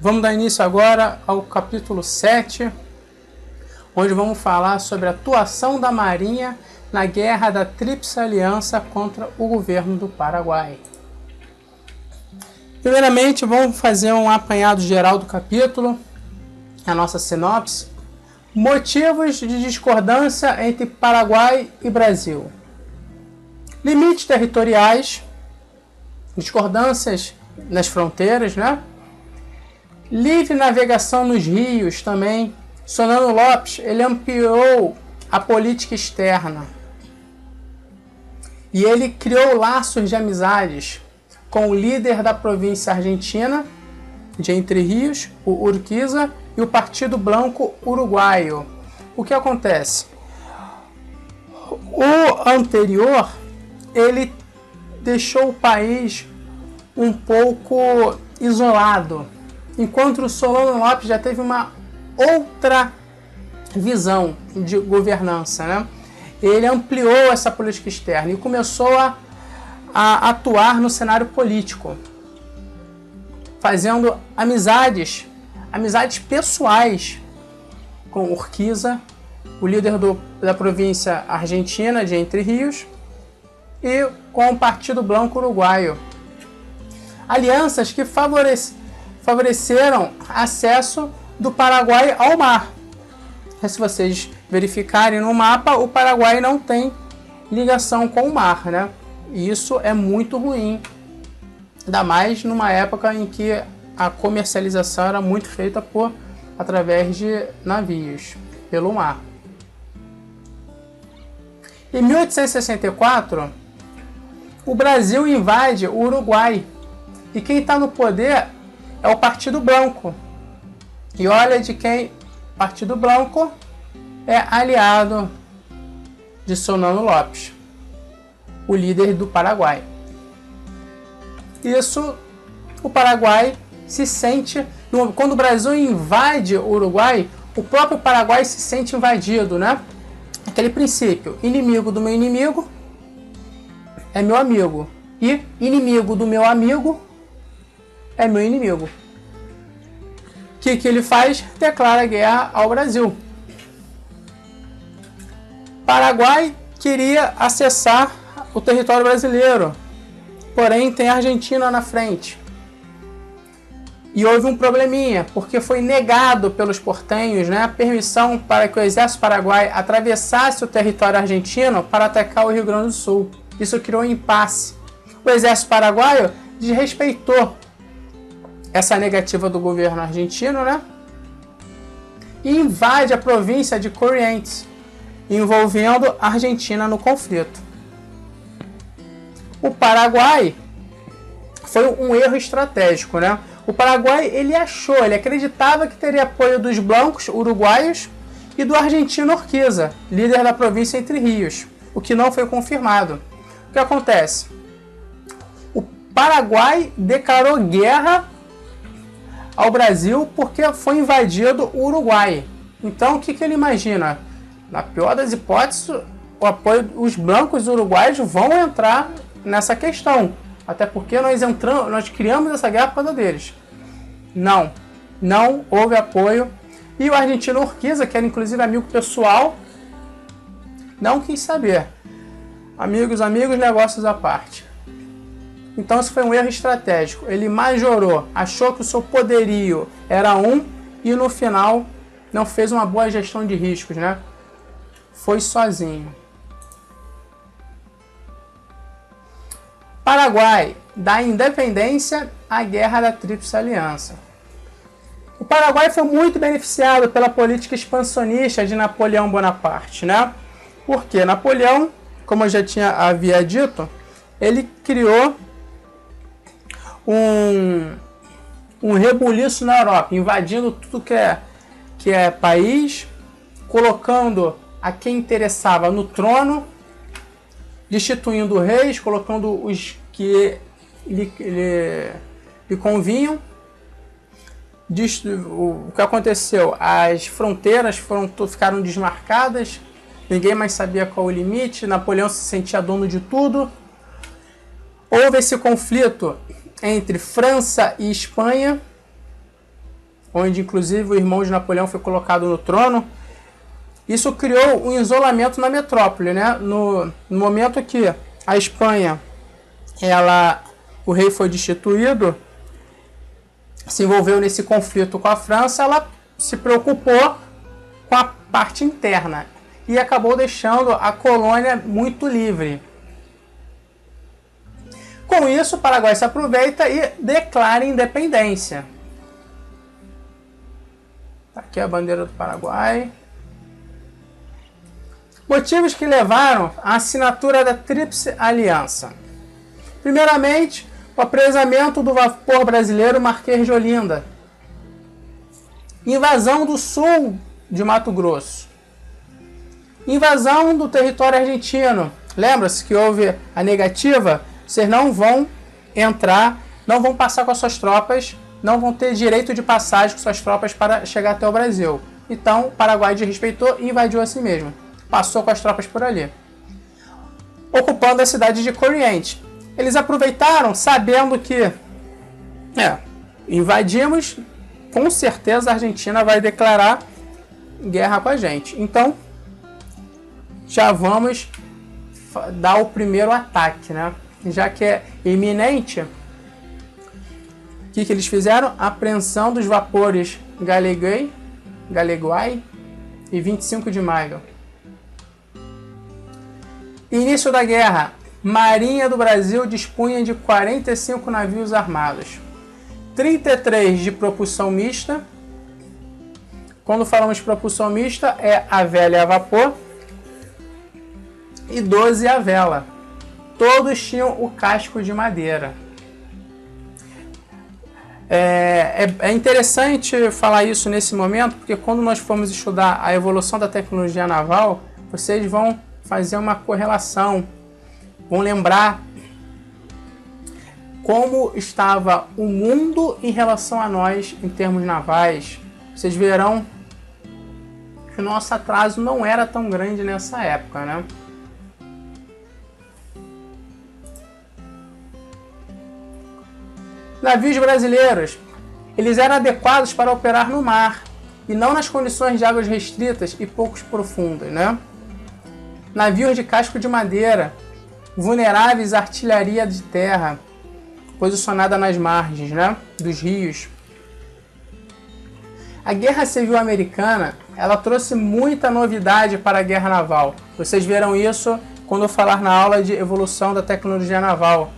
Vamos dar início agora ao capítulo 7, onde vamos falar sobre a atuação da Marinha na Guerra da Tríplice Aliança contra o governo do Paraguai. Primeiramente, vamos fazer um apanhado geral do capítulo, a nossa sinopse. Motivos de discordância entre Paraguai e Brasil. Limites territoriais, discordâncias nas fronteiras, né? Livre navegação nos rios também. Solano Lopes, ele ampliou a política externa. E ele criou laços de amizades com o líder da província argentina, de Entre Rios, o Urquiza, e o Partido Blanco Uruguaio. O que acontece? O anterior, ele deixou o país um pouco isolado, enquanto o Solano Lopes já teve uma outra visão de governança, né? Ele ampliou essa política externa e começou a atuar no cenário político, fazendo amizades pessoais com Urquiza, o líder da província argentina de Entre Rios, e com o Partido Blanco Uruguaio. Alianças que favoreceram acesso do Paraguai ao mar. Se vocês verificarem no mapa, o Paraguai não tem ligação com o mar, né? E isso é muito ruim, ainda mais numa época em que a comercialização era muito feita através de navios, pelo mar. Em 1864, o Brasil invade o Uruguai, e quem está no poder é o Partido Blanco. E olha de quem o Partido Blanco é aliado de Solano Lopes, o líder do Paraguai. Isso, o Paraguai se sente... Quando o Brasil invade o Uruguai, o próprio Paraguai se sente invadido, né? Aquele princípio, inimigo do meu inimigo é meu amigo. E inimigo do meu amigo é meu inimigo. O que ele faz? Declara guerra ao Brasil. Paraguai queria acessar o território brasileiro, porém tem a Argentina na frente. E houve um probleminha, porque foi negado pelos portenhos, né, a permissão para que o exército paraguaio atravessasse o território argentino para atacar o Rio Grande do Sul. Isso criou um impasse. O exército paraguaio desrespeitou essa negativa do governo argentino, né, e invade a província de Corrientes, envolvendo a Argentina no conflito. O Paraguai foi um erro estratégico, né? O Paraguai, ele acreditava que teria apoio dos blancos uruguaios e do argentino Urquiza, líder da província Entre Rios, o que não foi confirmado. O que acontece? O Paraguai declarou guerra ao Brasil porque foi invadido o Uruguai. Então, o que ele imagina? Na pior das hipóteses, os blancos uruguaios vão entrar nessa questão. Até porque nós criamos essa guerra por causa deles. Não houve apoio. E o argentino Urquiza, que era inclusive amigo pessoal, não quis saber. Amigos, negócios à parte. Então isso foi um erro estratégico. Ele majorou, achou que o seu poderio era e no final não fez uma boa gestão de riscos, né? Foi sozinho. Paraguai, da independência à Guerra da Tríplice Aliança. O Paraguai foi muito beneficiado pela política expansionista de Napoleão Bonaparte, né? Porque Napoleão, como eu já havia dito, ele criou um rebuliço na Europa, invadindo tudo que é país, colocando a quem interessava no trono, destituindo reis, colocando os que lhe convinham. O que aconteceu? As fronteiras ficaram desmarcadas, ninguém mais sabia qual o limite, Napoleão se sentia dono de tudo. Houve esse conflito entre França e Espanha, onde inclusive o irmão de Napoleão foi colocado no trono. Isso criou um isolamento na metrópole, né? No momento que a Espanha, o rei foi destituído, se envolveu nesse conflito com a França, ela se preocupou com a parte interna e acabou deixando a colônia muito livre. Com isso, o Paraguai se aproveita e declara independência. Aqui é a bandeira do Paraguai. Motivos que levaram à assinatura da Tríplice Aliança. Primeiramente, o apresamento do vapor brasileiro Marquês de Olinda. Invasão do sul de Mato Grosso. Invasão do território argentino. Lembra-se que houve a negativa? Vocês não vão entrar, não vão passar com as suas tropas, não vão ter direito de passagem com suas tropas para chegar até o Brasil. Então, o Paraguai desrespeitou e invadiu a si mesmo. Passou com as tropas por ali, ocupando a cidade de Corrientes. Eles aproveitaram, sabendo que invadimos, com certeza a Argentina vai declarar guerra com a gente. Então, já vamos dar o primeiro ataque, né? Já que é iminente, o que eles fizeram? Apreensão dos vapores Galeguai e 25 de maio. Início da guerra. Marinha do Brasil dispunha de 45 navios armados. 33 de propulsão mista. Quando falamos de propulsão mista, é a vela e a vapor. E 12 a vela. Todos tinham o casco de madeira. É interessante falar isso nesse momento, porque quando nós formos estudar a evolução da tecnologia naval, vocês vão fazer uma correlação, vão lembrar como estava o mundo em relação a nós em termos navais. Vocês verão que o nosso atraso não era tão grande nessa época, né? Navios brasileiros, eles eram adequados para operar no mar e não nas condições de águas restritas e pouco profundas, né? Navios de casco de madeira, vulneráveis à artilharia de terra, posicionada nas margens, né, dos rios. A Guerra Civil Americana, ela trouxe muita novidade para a guerra naval. Vocês verão isso quando eu falar na aula de evolução da tecnologia naval.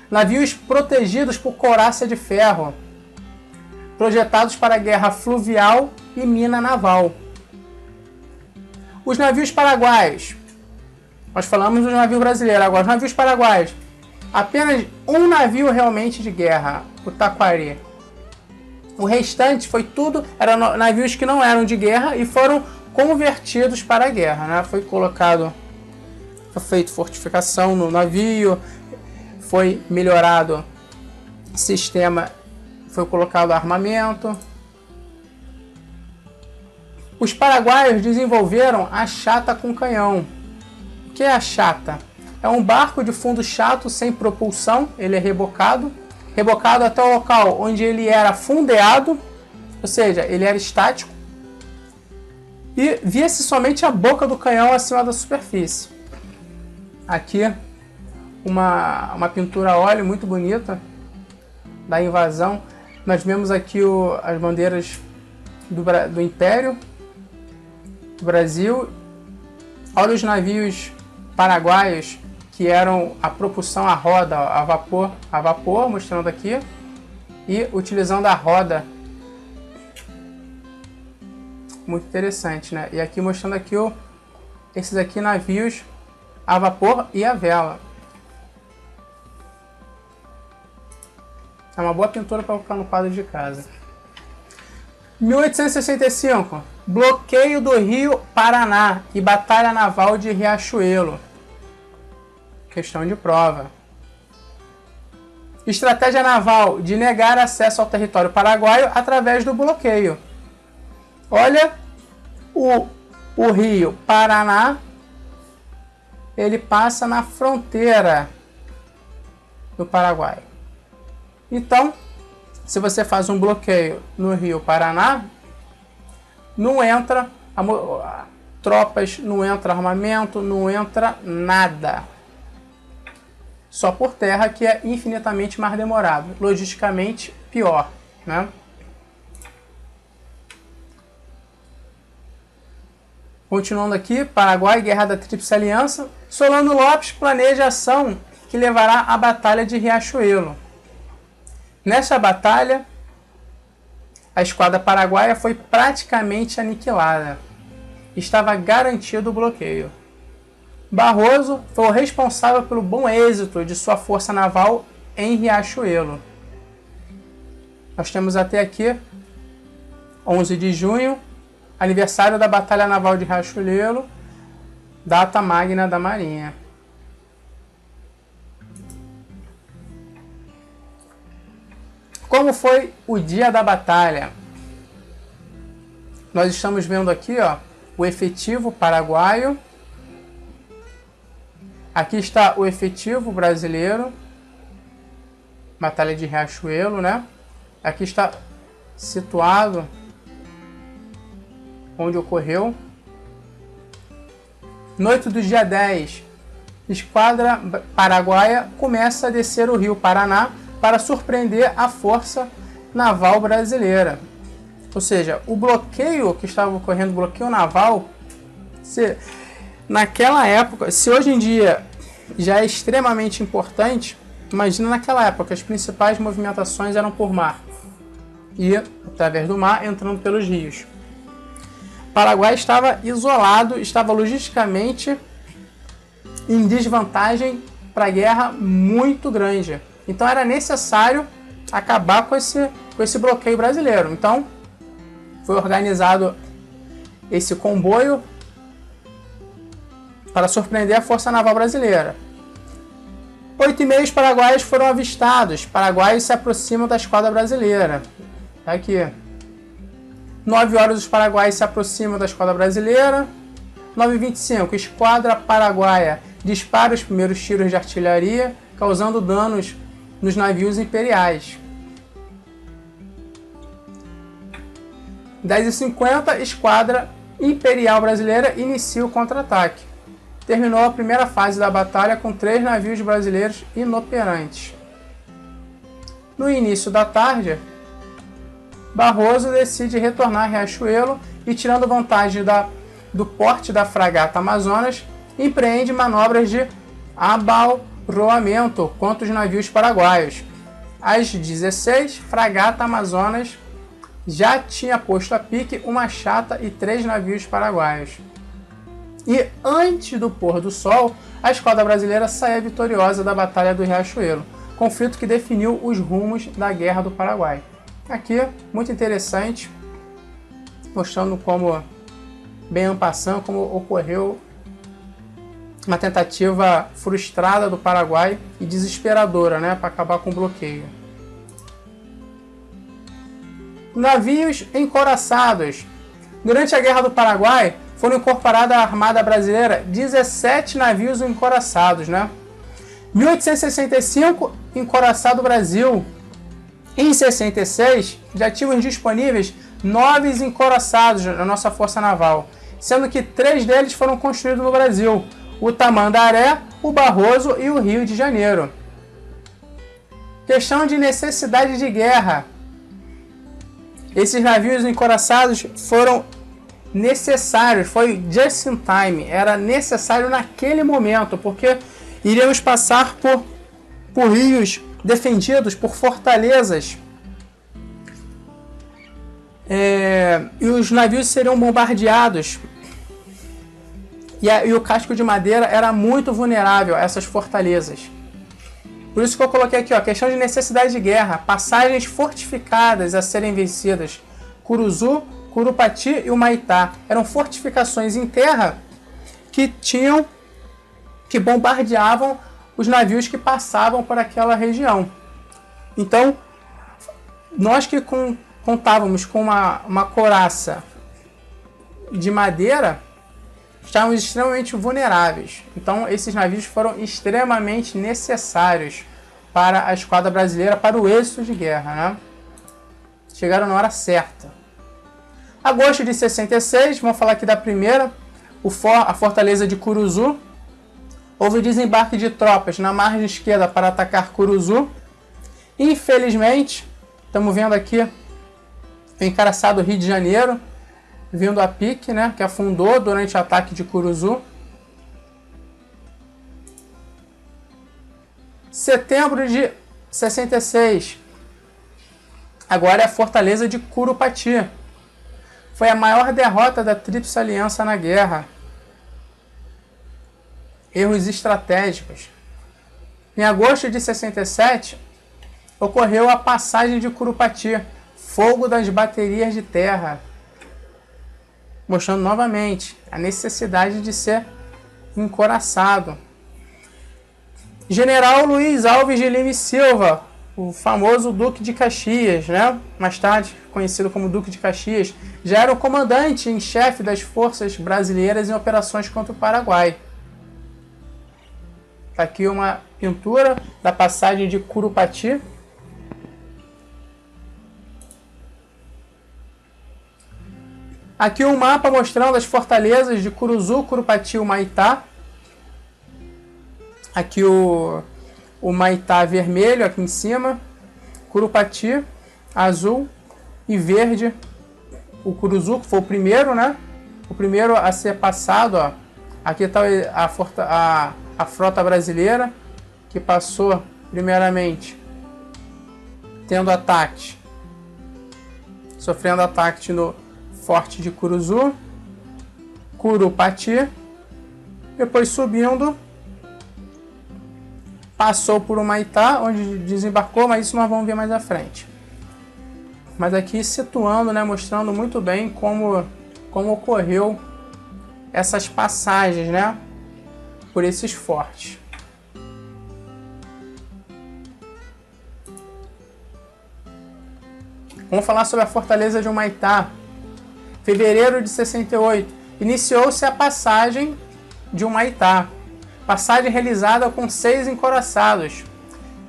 Navios protegidos por couraça de ferro, projetados para a guerra fluvial e mina naval. Os navios paraguaios. Nós falamos dos navios brasileiros, agora os navios paraguaios. Apenas um navio realmente de guerra, o Taquari. O restante foi tudo, eram navios que não eram de guerra e foram convertidos para a guerra, né? Foi feito fortificação no navio, foi melhorado o sistema, foi colocado armamento. Os paraguaios desenvolveram a chata com canhão. O que é a chata? É um barco de fundo chato sem propulsão, ele é rebocado até o local onde ele era fundeado, ou seja, ele era estático, e via-se somente a boca do canhão acima da superfície. Aqui uma pintura a óleo muito bonita da invasão. Nós vemos aqui as bandeiras do Império do Brasil. Olha os navios paraguaios que eram a propulsão a roda, a vapor, mostrando aqui, e utilizando a roda. Muito interessante, né? E aqui mostrando aqui esses aqui navios a vapor e a vela. É uma boa pintura para colocar no quadro de casa. 1865, bloqueio do Rio Paraná e Batalha Naval de Riachuelo. Questão de prova. Estratégia naval de negar acesso ao território paraguaio através do bloqueio. Olha o Rio Paraná, ele passa na fronteira do Paraguai. Então, se você faz um bloqueio no Rio Paraná, não entra tropas, não entra armamento, não entra nada. Só por terra, que é infinitamente mais demorado, logisticamente pior, né? Continuando aqui, Paraguai, Guerra da Tríplice Aliança. Solano Lopes planeja ação que levará à Batalha de Riachuelo. Nessa batalha, a esquadra paraguaia foi praticamente aniquilada. Estava garantido o bloqueio. Barroso foi o responsável pelo bom êxito de sua força naval em Riachuelo. Nós temos até aqui 11 de junho, aniversário da Batalha Naval de Riachuelo, data magna da Marinha. Como foi o dia da batalha? Nós estamos vendo aqui, ó, o efetivo paraguaio. Aqui está o efetivo brasileiro. Batalha de Riachuelo, né? Aqui está situado onde ocorreu. Noite do dia 10, esquadra paraguaia começa a descer o rio Paraná para surpreender a força naval brasileira. Ou seja, o bloqueio que estava ocorrendo, bloqueio naval, naquela época, se hoje em dia já é extremamente importante, imagina naquela época, as principais movimentações eram por mar e através do mar entrando pelos rios. O Paraguai estava isolado, estava logisticamente em desvantagem para a guerra muito grande. Então era necessário acabar com esse bloqueio brasileiro. Então foi organizado esse comboio para surpreender a Força Naval Brasileira. 8h30 paraguaios foram avistados. Paraguaios se aproximam da esquadra brasileira. Tá aqui. 9 horas os paraguaios se aproximam da esquadra brasileira. 9h25, esquadra paraguaia dispara os primeiros tiros de artilharia, causando danos nos navios imperiais. 10h50, esquadra imperial brasileira inicia o contra-ataque. Terminou a primeira fase da batalha com 3 navios brasileiros inoperantes. No início da tarde, Barroso decide retornar a Riachuelo e, tirando vantagem do porte da fragata Amazonas, empreende manobras de abalroamento contra os navios paraguaios. Às 16, fragata Amazonas já tinha posto a pique uma chata e 3 navios paraguaios. E antes do pôr do sol, a esquadra brasileira saía vitoriosa da Batalha do Riachuelo, conflito que definiu os rumos da Guerra do Paraguai. Aqui, muito interessante, mostrando como, bem en passant, como ocorreu uma tentativa frustrada do Paraguai e desesperadora, né, para acabar com o bloqueio. Navios encouraçados. Durante a Guerra do Paraguai, foram incorporados à Armada Brasileira 17 navios encouraçados, né? 1865, encouraçado Brasil. Em 66, já tínhamos disponíveis 9 encouraçados na nossa Força Naval, sendo que 3 deles foram construídos no Brasil: o Tamandaré, o Barroso e o Rio de Janeiro. Questão de necessidade de guerra. Esses navios encouraçados foram necessários, foi just in time, era necessário naquele momento, porque iríamos passar por rios defendidos, por fortalezas, e os navios seriam bombardeados, e o casco de madeira era muito vulnerável a essas fortalezas. Por isso que eu coloquei aqui, ó, questão de necessidade de guerra, passagens fortificadas a serem vencidas: Curuzu, Curupati e Humaitá. Eram fortificações em terra que bombardeavam os navios que passavam por aquela região. Então, nós que contávamos com uma couraça de madeira, estávamos extremamente vulneráveis. Então, esses navios foram extremamente necessários para a esquadra brasileira, para o êxito de guerra, né? chegaram na hora certa. Agosto de 66, vamos falar aqui da primeira, a fortaleza de Curuzu. Houve desembarque de tropas na margem esquerda para atacar Curuzu. Infelizmente, estamos vendo aqui o encaraçado Rio de Janeiro, vindo a pique, né, que afundou durante o ataque de Curuzu. Setembro de 66. Agora é a fortaleza de Curupati. Foi a maior derrota da Tríplice Aliança na guerra. Erros estratégicos. Em agosto de 67, ocorreu a passagem de Curupati, fogo das baterias de terra, mostrando novamente a necessidade de ser encoraçado. General Luiz Alves de Lima e Silva, o famoso Duque de Caxias, né? Mais tarde conhecido como Duque de Caxias, já era o comandante em chefe das forças brasileiras em operações contra o Paraguai. Está aqui uma pintura da passagem de Curupati. Aqui um mapa mostrando as fortalezas de Curuzu, Curupati e Humaitá. Aqui o Humaitá vermelho aqui em cima, Curupati azul e verde. O Curuzu, que foi o primeiro, né? O primeiro a ser passado, ó. Aqui está a frota brasileira, que passou primeiramente tendo ataque, sofrendo ataque no Forte de Curuzu, Curupati, depois subindo, passou por Humaitá, onde desembarcou, mas isso nós vamos ver mais à frente. Mas aqui situando, né, mostrando muito bem como ocorreu essas passagens, né, por esses fortes. Vamos falar sobre a fortaleza de Humaitá. Fevereiro de 68, iniciou-se a passagem de Humaitá. Passagem realizada com 6 encoraçados.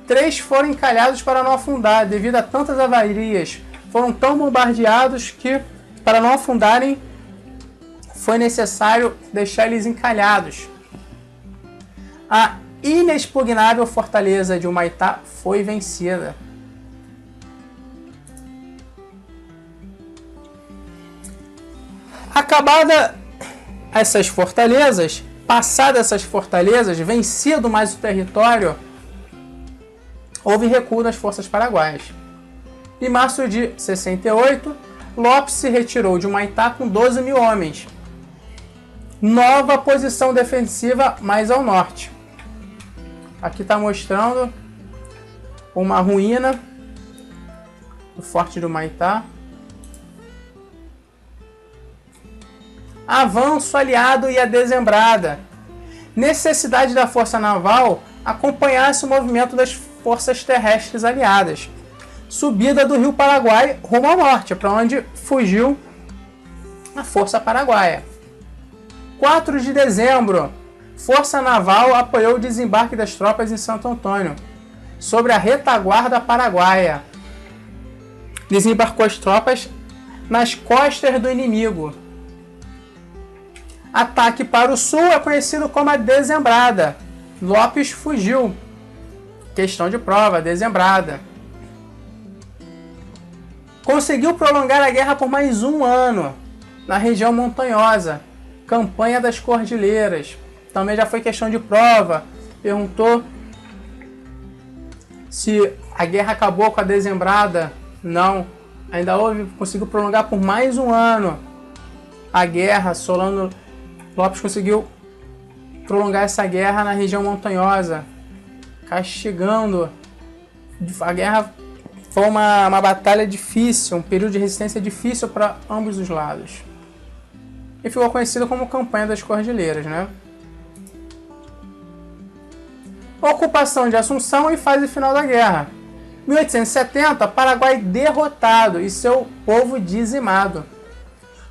3 foram encalhados para não afundar, devido a tantas avarias. Foram tão bombardeados que, para não afundarem, foi necessário deixar eles encalhados. A inexpugnável fortaleza de Humaitá foi vencida. Acabada essas fortalezas, passadas essas fortalezas, vencido mais o território, houve recuo das forças paraguaias. Em março de 68, Lopes se retirou de Humaitá com 12 mil homens. Nova posição defensiva mais ao norte. Aqui está mostrando uma ruína do Forte de Humaitá. Avanço aliado e a dezembrada. Necessidade da força naval acompanhasse o movimento das forças terrestres aliadas. Subida do rio Paraguai rumo ao norte, para onde fugiu a força paraguaia. 4 de dezembro, força naval apoiou o desembarque das tropas em Santo Antônio, sobre a retaguarda paraguaia. Desembarcou as tropas nas costas do inimigo. Ataque para o sul é conhecido como a dezembrada. Lopes fugiu. Questão de prova, dezembrada. Conseguiu prolongar a guerra por mais um ano na região montanhosa. Campanha das Cordilheiras. Também já foi questão de prova. Perguntou se a guerra acabou com a dezembrada. Não. Ainda houve, conseguiu prolongar por mais um ano a guerra. Solano Lopes conseguiu prolongar essa guerra na região montanhosa, castigando. A guerra foi uma batalha difícil, um período de resistência difícil para ambos os lados. E ficou conhecido como Campanha das Cordilheiras, né? Ocupação de Assunção e fase final da guerra. 1870, Paraguai derrotado e seu povo dizimado.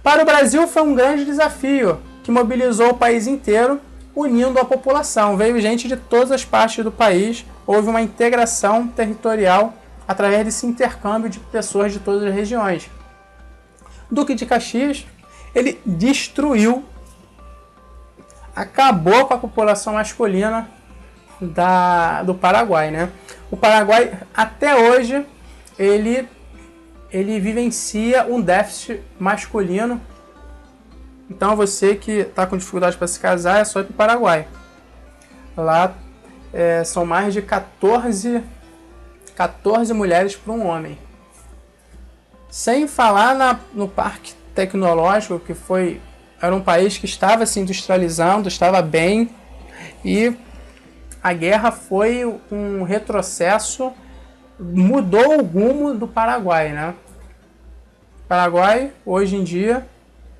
Para o Brasil foi um grande desafio, que mobilizou o país inteiro, unindo a população. Veio gente de todas as partes do país, houve uma integração territorial através desse intercâmbio de pessoas de todas as regiões. Duque de Caxias, ele destruiu, acabou com a população masculina do Paraguai, né? O Paraguai, até hoje, ele vivencia um déficit masculino. Então, você que está com dificuldade para se casar, é só ir para o Paraguai. Lá são mais de 14 mulheres para um homem. Sem falar no parque tecnológico, que era um país que estava se industrializando, estava bem, e a guerra foi um retrocesso, mudou o rumo do Paraguai, né? O Paraguai, hoje em dia,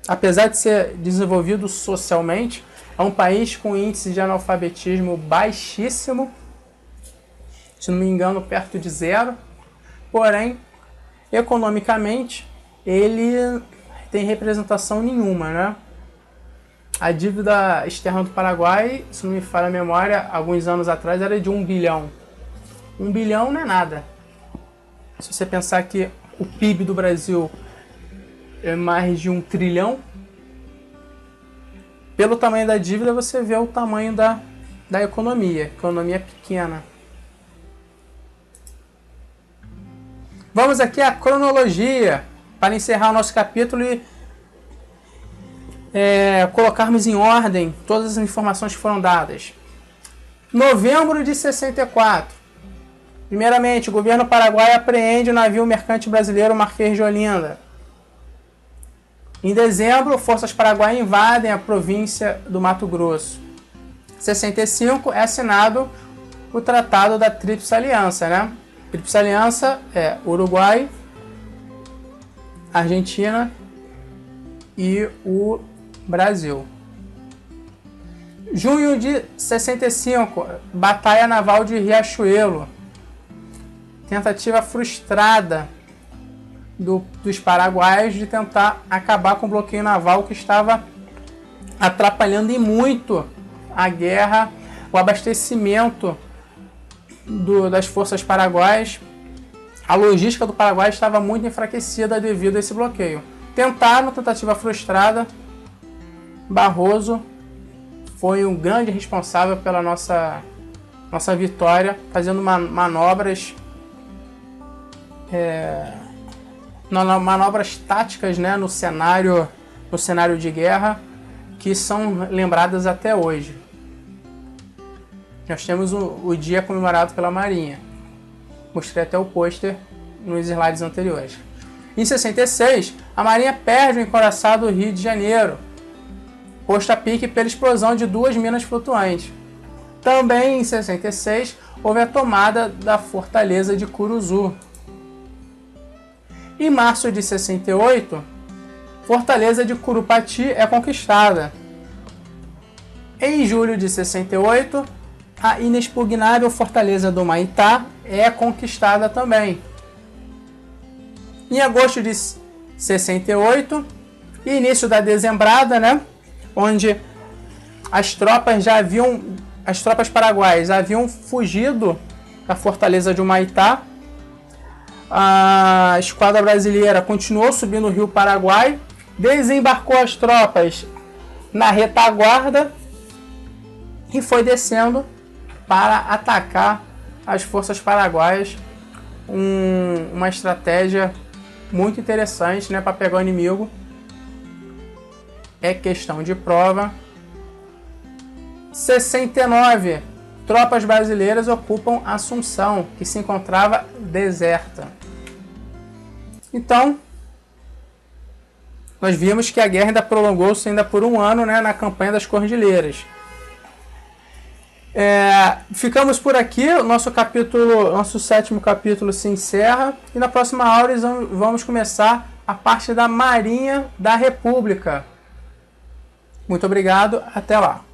apesar de ser desenvolvido socialmente, é um país com índice de analfabetismo baixíssimo, se não me engano, perto de zero. Porém, economicamente, ele tem representação nenhuma, né? A dívida externa do Paraguai, se não me falha a memória, alguns anos atrás era de 1 bilhão. 1 bilhão não é nada. Se você pensar que o PIB do Brasil é mais de 1 trilhão, pelo tamanho da dívida você vê o tamanho da economia. Economia pequena. Vamos aqui à cronologia, para encerrar o nosso capítulo e colocarmos em ordem todas as informações que foram dadas. Novembro de 64. Primeiramente, o governo paraguaio apreende o navio mercante brasileiro Marquês de Olinda. Em dezembro, forças paraguaias invadem a província do Mato Grosso. Em 65 é assinado o Tratado da Tríplice Aliança, né? Tríplice Aliança é Uruguai, Argentina e o Brasil. Junho de 65, Batalha Naval de Riachuelo. Tentativa frustrada dos paraguaios de tentar acabar com o bloqueio naval que estava atrapalhando e muito a guerra, o abastecimento das forças paraguaias. A logística do Paraguai estava muito enfraquecida devido a esse bloqueio. Tentativa frustrada. Barroso foi um grande responsável pela nossa vitória, fazendo manobras táticas, né, no cenário de guerra, que são lembradas até hoje. Nós temos o dia comemorado pela Marinha. Mostrei até o pôster nos slides anteriores. Em 66, a Marinha perde o encouraçado Rio de Janeiro, posto a pique pela explosão de 2 minas flutuantes. Também em 66, houve a tomada da fortaleza de Curuzu. Em março de 68, Fortaleza de Curupati é conquistada. Em julho de 68, a inexpugnável Fortaleza do Maitá é conquistada também. Em agosto de 68, início da dezembrada, né, onde as tropas paraguaias haviam fugido da Fortaleza de Humaitá. A esquadra brasileira continuou subindo o rio Paraguai, desembarcou as tropas na retaguarda e foi descendo para atacar as forças paraguaias. Uma estratégia muito interessante, né, para pegar o inimigo. É questão de prova. 69. Tropas brasileiras ocupam Assunção, que se encontrava deserta. Então, nós vimos que a guerra ainda prolongou-se por um ano, né, na campanha das Cordilheiras. Ficamos por aqui, o nosso 7º capítulo se encerra, e na próxima aula vamos começar a parte da Marinha da República. Muito obrigado, até lá.